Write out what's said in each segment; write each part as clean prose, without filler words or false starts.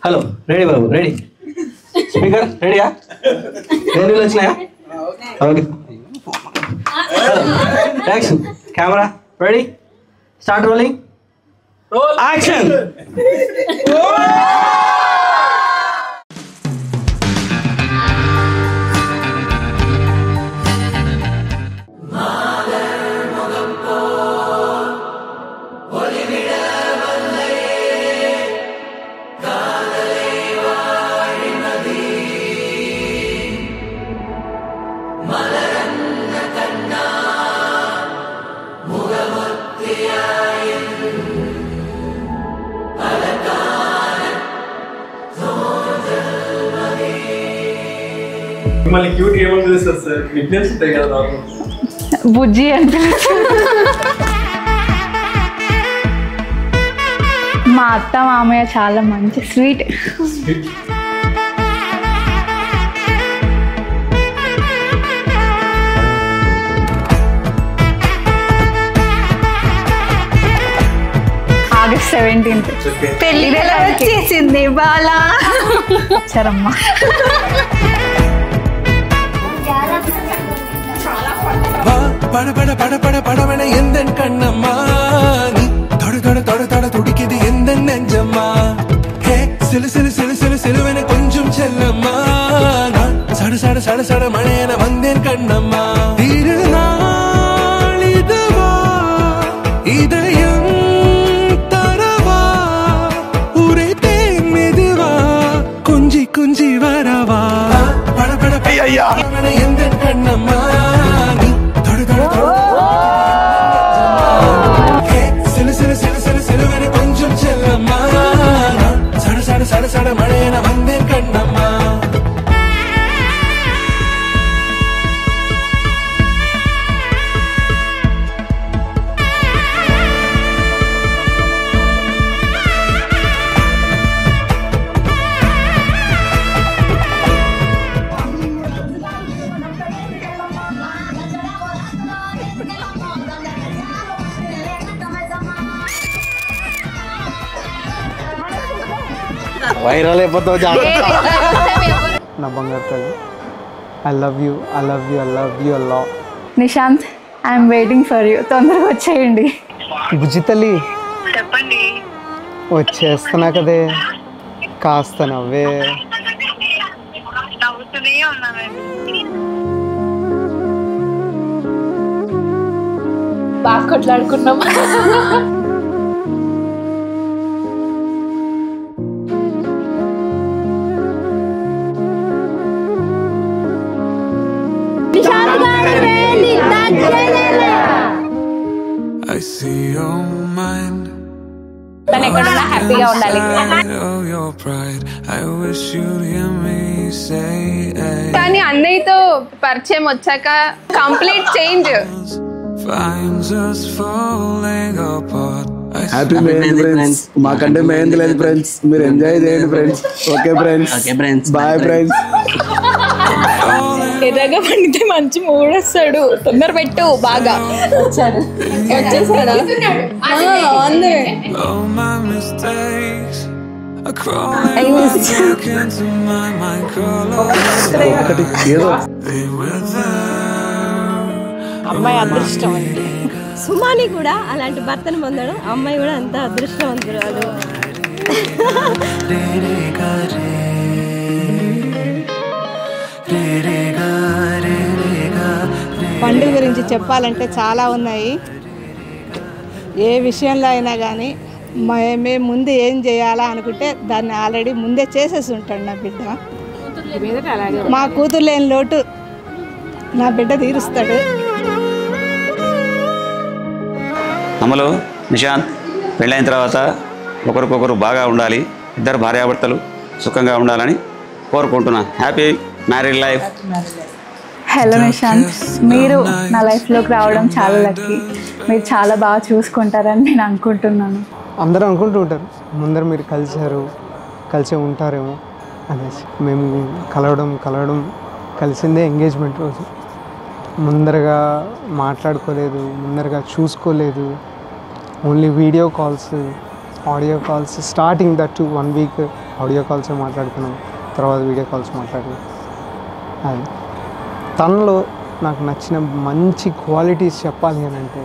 Hello ready బాబు ready speaker రెడీయా నేను వచ్చినాయా okay action camera ready start rolling role action మిమ్మల్ని క్యూట్ ఏమని పిలుస్తారు సార్? నిక్నేమ్స్ ఉంటాయి కదా నాకు. బుజ్జి అంటే మా అత్త మామయ్య చాలా మంచి స్వీట్. ఆగస్ట్ 17th పెళ్లి వచ్చేసింది బాలా వచ్చారమ్మా. பட பட பட படவன எந்தன் கண்ணம்மா நீ தொட தொட தொட தொட துடிக்குது எந்தன் நெஞ்சம்மா ஹே சிலு சிலு சிலு சிலு சிலுவன கொஞ்சம் செல்லம்மா நான் சட சட சட சட மழையன வந்தேன் கண்ணம்மா திருநாள் இதுவா இதயம் தரவா உரைத்தேன் மெதுவா குஞ்சி குஞ்சி வரவா பட பட படவன எந்தன் கண்ணம்மா கொஞ்சம் செல்லம்மா சட சட சட சட மழையன வந்தேன் கண்ணம்மா. వైరల్ అయిపోతావు నా బంగారు తల్లి I love you I love you I love you Allah. Nishant I'm waiting for you, తొందరగా వచ్చేయండి. బుజ్జి తల్లి చెప్పండి. వచ్చేస్తున్నా కదే కాస్త నవ్వే. నవ్వుతూనే ఉన్నానండి. బాగా కొట్లాడుకున్నాం. I see your mind. తను ఎక్కడున్నా హ్యాపీగా ఉండాలి. I wish you'd hear me say కానీ అన్నయ్యతో పరిచయం వచ్చాక complete change. finds us falling apart. Happy mehndi friends. మాకంటే మెహందీ లేదు ఫ్రెండ్స్, మీరు ఎంజాయ్ చేయండి friends. Okay friends, bye friends. ఎర్రగా పండితే మంచి మూడు వస్తాడు. తొందర పెట్టు. బాగా వచ్చాడు వచ్చేసాడా? All my mistakes are crawling back into my mind. ఒకటి ఏదో They were there. అమ్మాయి అదృష్టం అంటే సుమాని కూడా అలాంటి భర్తను పొందడం. అమ్మాయి కూడా అంత అదృష్టవంతురాలు. పండుగ గురించి చెప్పాలంటే చాలా ఉన్నాయి. ఏ విషయంలో అయినా కానీ మేము ముందు ఏం చేయాలా అనుకుంటే దాన్ని ఆల్రెడీ ముందే చేసేసి ఉంటాడు నా బిడ్డ. మా కూతురు లేని లోటు నా బిడ్డ తీరుస్తాడు. అమలు నిశాంత్ పెళ్ళైన తర్వాత ఒకరికొకరు బాగా ఉండాలి, ఇద్దరు భార్యాభర్తలు సుఖంగా ఉండాలని కోరుకుంటున్నా. Happy married life. Hello Nishant, మీరు నా లైఫ్లోకి రావడం చాలా లక్కీ. మీరు చాలా బాగా చూసుకుంటారని నేను అనుకుంటున్నాను. అందరూ అనుకుంటూ ఉంటారు ముందర మీరు కలిసే ఉంటారేమో అనేసి. మేము కలవడం కలిసిందే ఎంగేజ్మెంట్ రోజు. ముందరగా మాట్లాడుకోలేదు, ముందరగా చూసుకోలేదు. Only video calls, audio calls. Starting that 1 week audio calls మాట్లాడుకున్నాం, తర్వాత వీడియో కాల్స్ మాట్లాడుకున్నాం. అది తనలో నాకు నచ్చిన మంచి క్వాలిటీస్ చెప్పాలి అని అంటే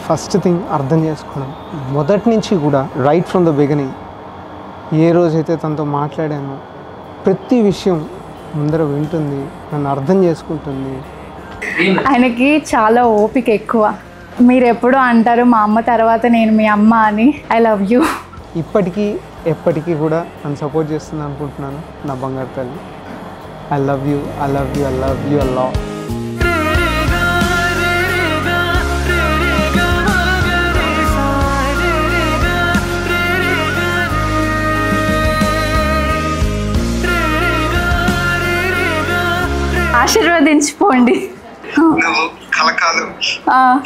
ఫస్ట్ థింగ్ అర్థం చేసుకోవడం. మొదటి నుంచి కూడా రైట్ ఫ్రమ్ ద బిగినింగ్ ఏ రోజైతే తనతో మాట్లాడానో ప్రతి విషయం ముందర వింటుంది, నన్ను అర్థం చేసుకుంటుంది. ఆయనకి చాలా ఓపిక ఎక్కువ. మీరు ఎప్పుడూ అంటారు మా అమ్మ తర్వాత నేను మీ అమ్మ అని. I love you. ఇప్పటికీ ఎప్పటికీ కూడా నన్ను సపోర్ట్ చేస్తుంది అనుకుంటున్నాను నా బంగారు తల్లి. I love you, I love you, I love you a lot. ఆశీర్వదించిపోండి. నువ్వు కలకాలం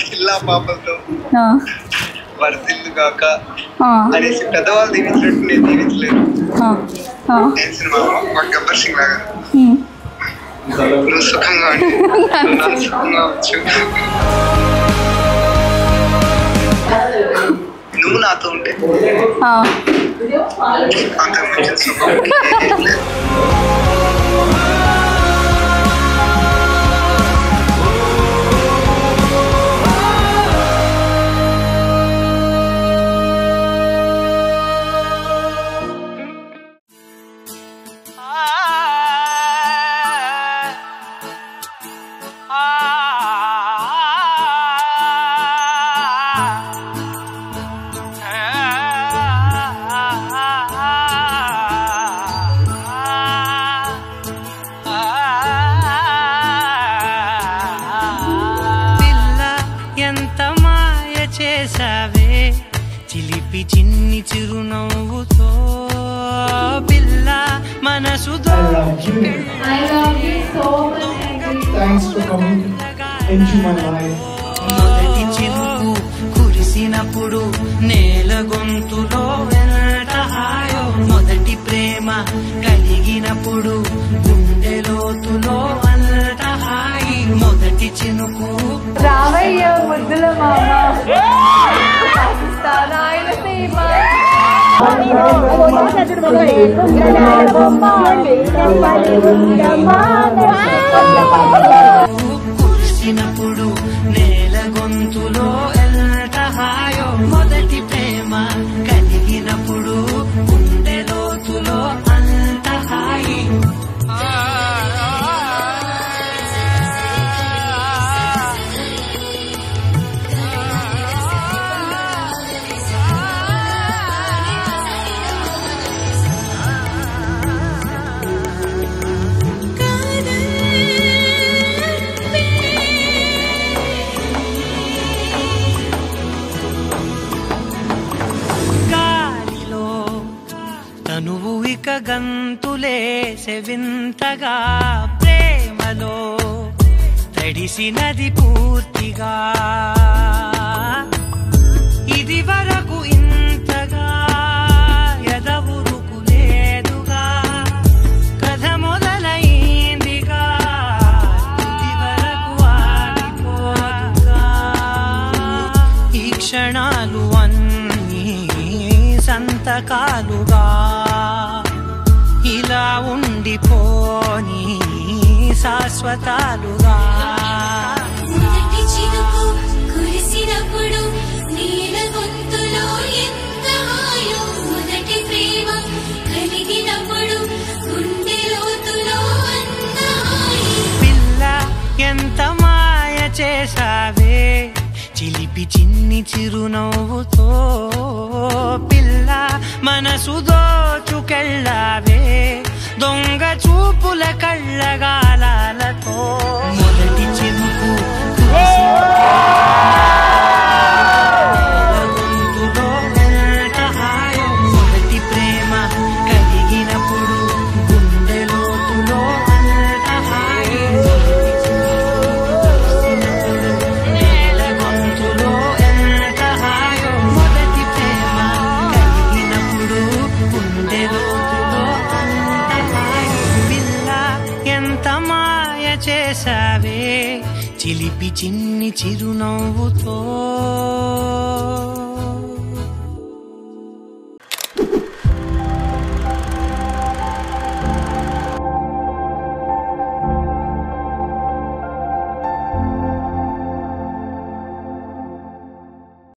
పిల్లా పాపలతో వర్ధిల్లు గాక అనేసి పెద్దవాళ్ళు దీవించినట్టు నేను దీవించలేదు. గబ్బర్ సింగ్ లాగా నువ్వు సుఖంగా సుఖంగా వచ్చు. నువ్వు నాతో ఉంటే అంతకు మించిన సుఖం. చిలిపి చిన్ని చిరునవ్వుతో పిల్ల మనసుతో మొదటి చిరుకు కురిసినప్పుడు నేల గొంతులో వెంట హాయో మొదటి ప్రేమ కలిగినప్పుడు గుండె లోతులో అంత హాయి మొదటి చినుకు రావయ్య ముద్దుల మామ కురిసినప్పుడు నేల గొంతులో ఎంత హాయో మొదటి ప్రేమ కలిగినప్పుడు గుండె లోతులో అంత హాయి. తనువు ఇక గంతులేసే వింతగా ప్రేమలో తడిసినది పూర్తిగా ఇది వరకు ఇంతగా ఎదవురుకు లేదుగా కథ మొదలైందిగా ఇది వరకు ఆగిపోదుగా ఈ క్షణాలు అన్నీ సంతకాలుగా ఇలా ఉండిపోని శాశ్వతాలుగా కురిసినప్పుడు నీల గొంతులో ఎంత హాయో మొదటి ప్రేమ కలిగినప్పుడు గుండె లోతులో అంత హాయి. పిల్ల ఎంత మాయ చేసావే చిలిపి చిన్ని చిరునవ్వుతో పిల్ల మనసు దోచుకెళ్ళావే దొంగ చూపుల కళ్ళగాలతో మొదటి చినుకు గొంతులో ఎంత హాయో మొదటి ప్రేమ కలిగినప్పుడు గుండె లోతులో అంత హాయి నేల గొంతులో ఎంత హాయో మొదటి ప్రేమ కలిగినప్పుడు గుండె లోతులో అంత హాయి. పిల్ల ఎంత మాయ చేసావే చిలిపి చిన్ని చిరునవ్వుతో